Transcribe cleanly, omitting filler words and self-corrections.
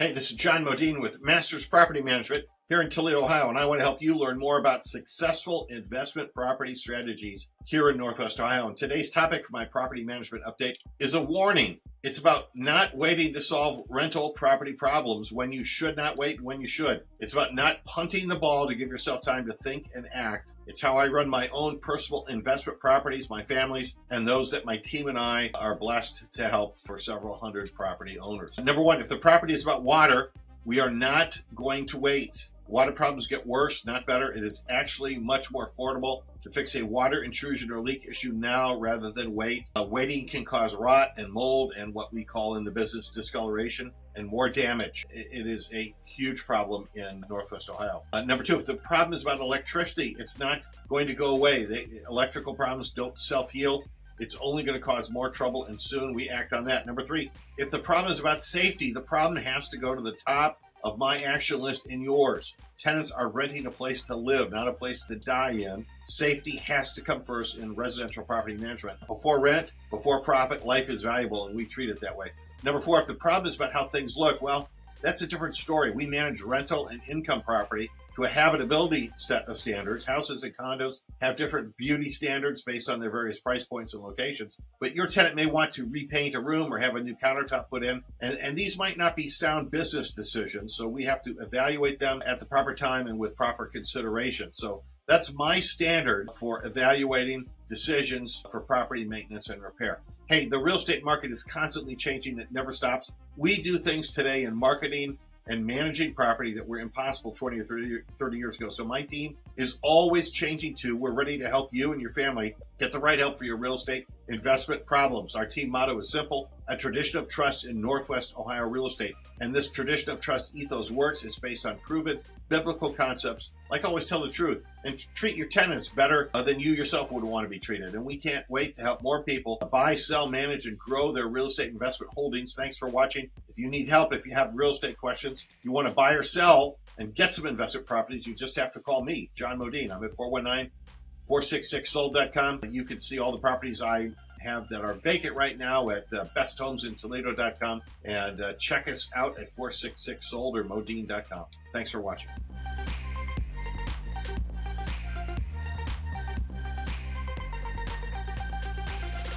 Hey, this is Jon Modene with Masters Property Management here in Toledo, Ohio, and I want to help you learn more about successful investment property strategies here in Northwest Ohio. And today's topic for my property management update is a warning. It's about not waiting to solve rental property problems when you should not wait, when you should. It's about not punting the ball to give yourself time to think and act. It's how I run my own personal investment properties, my family's, and those that my team and I are blessed to help for several hundred property owners. Number one, if the property is about water, we are not going to wait. Water problems get worse, not better. It is actually much more affordable to fix a water intrusion or leak issue now rather than wait. Waiting can cause rot and mold and what we call in the business discoloration and more damage. It is a huge problem in Northwest Ohio. Number two, if the problem is about electricity, it's not going to go away. The electrical problems don't self-heal. It's only going to cause more trouble, and soon we act on that. Number three, if the problem is about safety, the problem has to go to the top of my action list and yours. Tenants are renting a place to live, not a place to die in. Safety has to come first in residential property management. Before rent, before profit, life is valuable, and we treat it that way. Number four, if the problem is about how things look, well, that's a different story. We manage rental and income property to a habitability set of standards. Houses and condos have different beauty standards based on their various price points and locations. But your tenant may want to repaint a room or have a new countertop put in. And these might not be sound business decisions. So we have to evaluate them at the proper time and with proper consideration. So that's my standard for evaluating decisions for property maintenance and repair. Hey, the real estate market is constantly changing. It never stops. We do things today in marketing and managing property that were impossible 20 or 30 years ago. So my team is always changing too. We're ready to help you and your family get the right help for your real estate investment problems. Our team motto is simple: a tradition of trust in Northwest Ohio real estate. And this tradition of trust ethos works. It's based on proven biblical concepts, like always tell the truth and treat your tenants better than you yourself would want to be treated. And we can't wait to help more people buy, sell, manage, and grow their real estate investment holdings. Thanks for watching. If you need help, if you have real estate questions, you want to buy or sell and get some investment properties, you just have to call me, Jon Modene. I'm at 419-466-sold.com. You can see all the properties I have that are vacant right now at besthomesintoledo.com, and check us out at 466sold or modene.com. Thanks for watching.